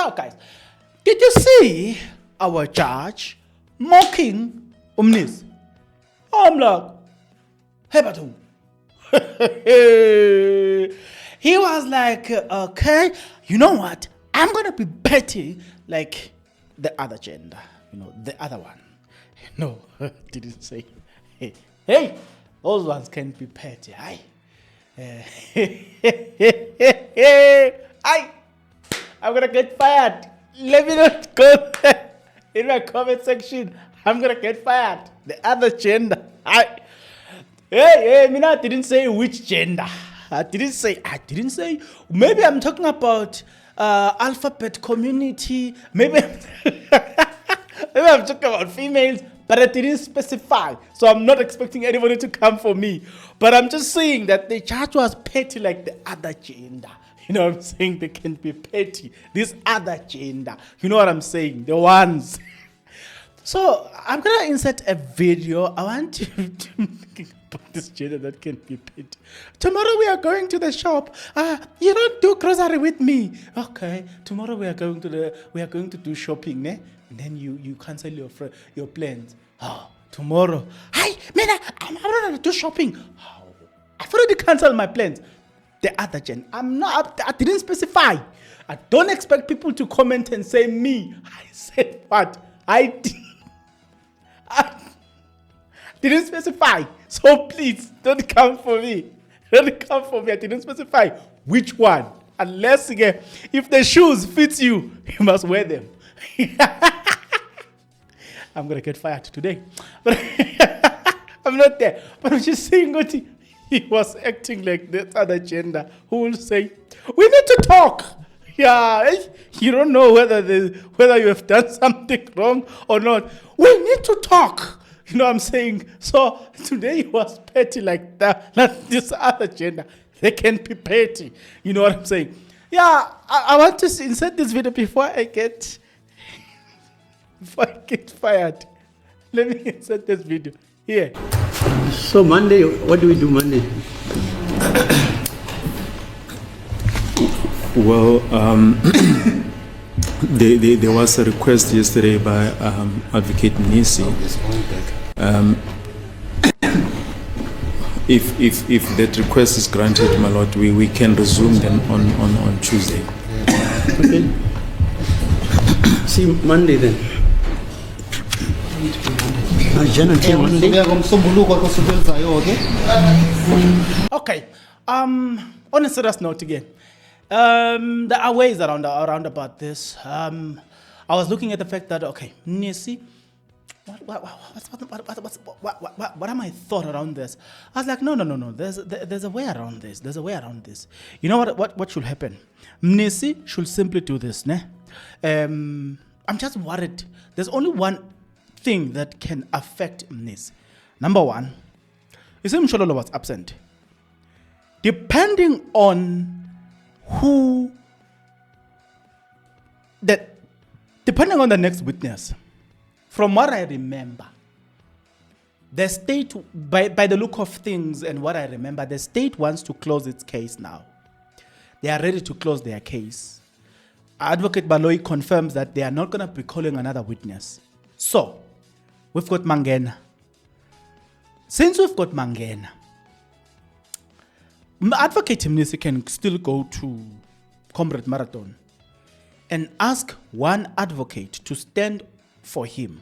Now, guys, did you see our judge mocking Mnisi? I'm like, hey, Batu. He was like, okay, you know what? I'm going to be petty like the other gender, the other one. No, didn't say. Hey, those ones can't be petty. I'm going to get fired. Let me not go there in my comment section. I'm going to get fired. The other gender. Hey, I didn't say which gender. I didn't say. Maybe I'm talking about alphabet community. Maybe I'm talking about females, but I didn't specify. So I'm not expecting anybody to come for me. But I'm just saying that the judge was petty like the other gender. You know what I'm saying? They can be petty. This other gender. You know what I'm saying? The ones. So I'm going to insert a video. I want you to think about this gender that can be petty. Tomorrow we are going to the shop. You don't do grocery with me. Okay. Tomorrow we are going to do shopping, ne? And then you cancel your plans. Oh, tomorrow. Hi, man, I'm going to do shopping. Oh, I've already canceled my plans. The other gen. I didn't specify. I don't expect people to comment and say me. I said what? I didn't specify. So please, don't come for me. Don't come for me. I didn't specify which one. Unless, if the shoes fit you, you must wear them. I'm going to get fired today. But I'm not there. But I'm just saying what he was acting like that other gender who will say, we need to talk. Yeah, you don't know whether you have done something wrong or not. We need to talk. You know what I'm saying? So today he was petty like that. Not this other gender. They can be petty. You know what I'm saying? Yeah, I want to insert this video before I get fired. Let me insert this video here. So Monday, what do we do Monday? Well, there was a request yesterday by Advocate Nissi. If that request is granted, my lord, we can resume them on Tuesday. Okay. See Monday then. Okay. On a serious note again. There are ways around about this. I was looking at the fact that, okay, Nissi, what are my thoughts around this? I was like, no. There's a way around this. There's a way around this. You know what should happen? Nissi should simply do this, ne? I'm just worried. There's only one thing that can affect Nissi. Number one, you see Mshololo was absent. Depending on depending on the next witness, from what I remember, the state, by the look of things and what I remember, the state wants to close its case now. They are ready to close their case. Advocate Baloyi confirms that they are not going to be calling another witness. So, we've got Mangena. Since we've got Mangena, Advocate Mnisi can still go to Comrade Marathon and ask one advocate to stand for him.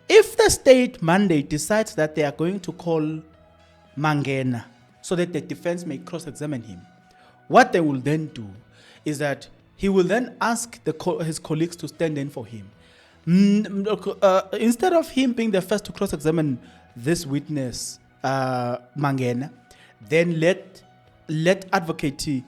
If the state mandate decides that they are going to call Mangena so that the defense may cross-examine him, what they will then do is that he will then ask his colleagues to stand in for him. Instead of him being the first to cross-examine this witness, Mangena, then let attorney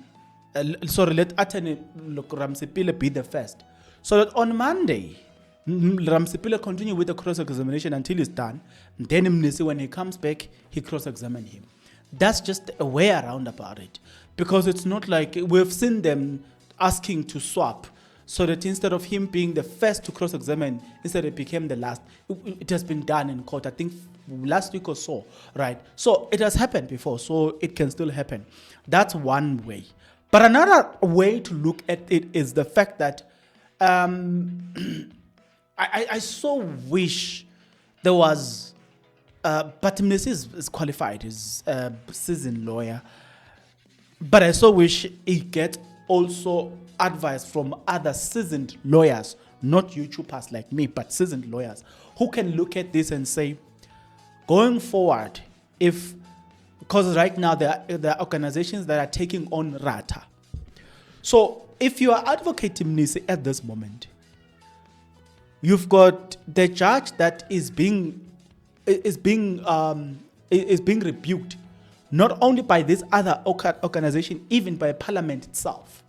Ramsipile be the first. So that on Monday, Ramsipile continue with the cross-examination until it's done. Then Mnisi, when he comes back, he cross-examine him. That's just a way around about it. Because it's not like we've seen them asking to swap. So that instead of him being the first to cross-examine, instead it became the last. It has been done in court, I think last week or so, right? So it has happened before, so it can still happen. That's one way. But another way to look at it is the fact that I so wish there was, but Mnisi is qualified, he's a seasoned lawyer. But I so wish he get also advice from other seasoned lawyers, not YouTubers like me, but seasoned lawyers who can look at this and say, going forward, because right now there are organizations that are taking on Ratha. So if you are advocating Nissi at this moment, you've got the judge that is being rebuked, not only by this other organization, even by Parliament itself.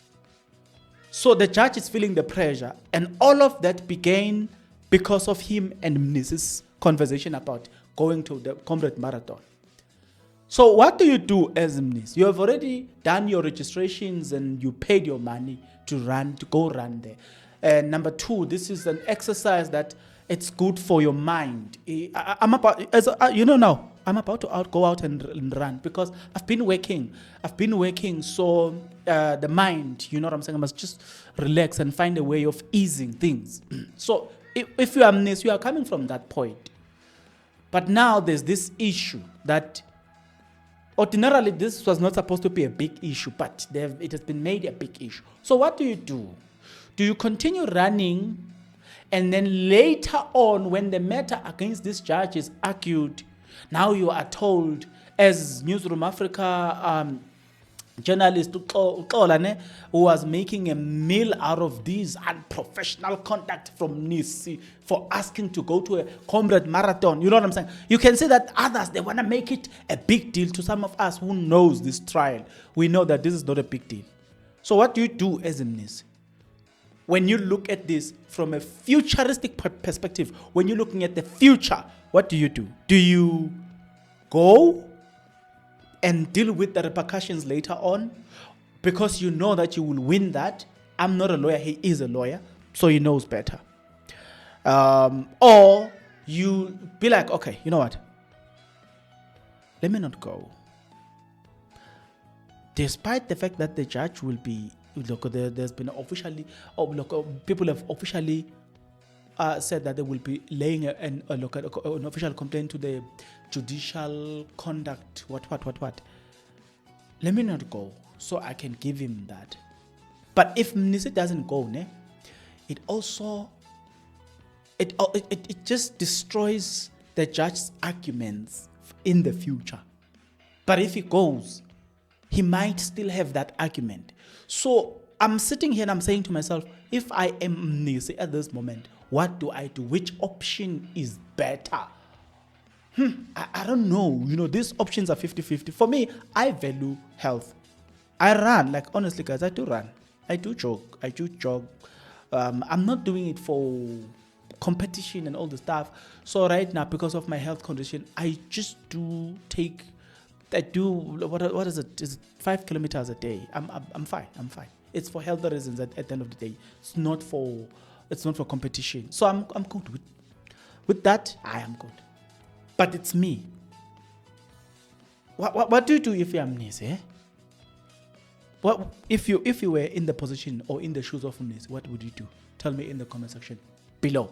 So the judge is feeling the pressure, and all of that began because of him and Mnisi's conversation about going to the Comrade Marathon. So what do you do as Mnisi? You have already done your registrations and you paid your money to go run there. And number two, this is an exercise that it's good for your mind. I'm about to go out and run because I've been working. So the mind, you know what I'm saying, I must just relax and find a way of easing things. So if you are Mnisi, you are coming from that point. But now there's this issue that ordinarily this was not supposed to be a big issue, but it has been made a big issue. So what do? Do you continue running, and then later on, when the matter against this judge is argued, now you are told, as Newsroom Africa journalist who was making a meal out of this unprofessional conduct from Nissi for asking to go to a Comrade Marathon. You know what I'm saying? You can see that others, they want to make it a big deal. To some of us who knows this trial, we know that this is not a big deal. So what do you do as a Nissi? When you look at this from a futuristic perspective, when you're looking at the future, what do? Do you go and deal with the repercussions later on because you know that you will win that? I'm not a lawyer, he is a lawyer, so he knows better. Or you be like, okay, you know what? Let me not go. Despite the fact that the judge will be, there's been officially, people have officially said that they will be laying an official complaint to the judicial conduct, what. Let me not go, so I can give him that. But if Mnisi doesn't go, it just destroys the judge's arguments in the future. But if he goes, he might still have that argument. So I'm sitting here and I'm saying to myself, if I am Mnisi at this moment, what do I do? Which option is better? I don't know. These options are 50-50. For me, I value health. I run. Like, honestly, guys, I do run. I do jog. I'm not doing it for competition and all the stuff. So right now, because of my health condition, I just do what is it? Is it 5 kilometers a day? I'm fine. It's for health reasons at the end of the day. It's not for competition. So I'm good with that. I am good. But it's me. What do you do if you're Mnisi? What if you were in the position or in the shoes of Mnisi? What would you do? Tell me in the comment section below.